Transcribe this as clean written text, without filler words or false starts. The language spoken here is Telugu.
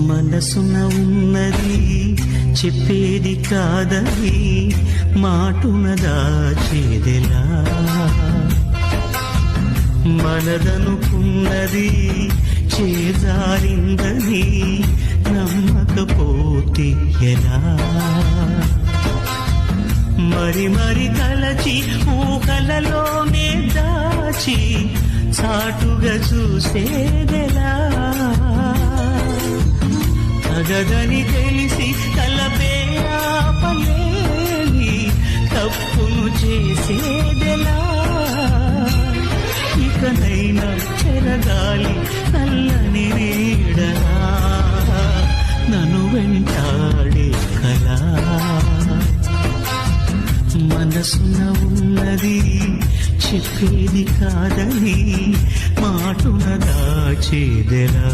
మనసున ఉన్నది చెప్పేది కాదని మాటున దాచేదెలా, మనదనుకున్నది చేజారిందని నమ్మకపోతే ఎలా, మరి మరి తలచి ఊహలలోనే దాచి చాటుగా చూసేదెలా, తగదని తెలిసి తలపే ఆపలేని తప్పును చేసేదెలా, ఇకనైనా చెరగాలి నల్లని నీడలా నన్ను వెంటాడే కలా, మనసున ఉన్నది చెప్పేది కాదని మాటున దాచేదెలా.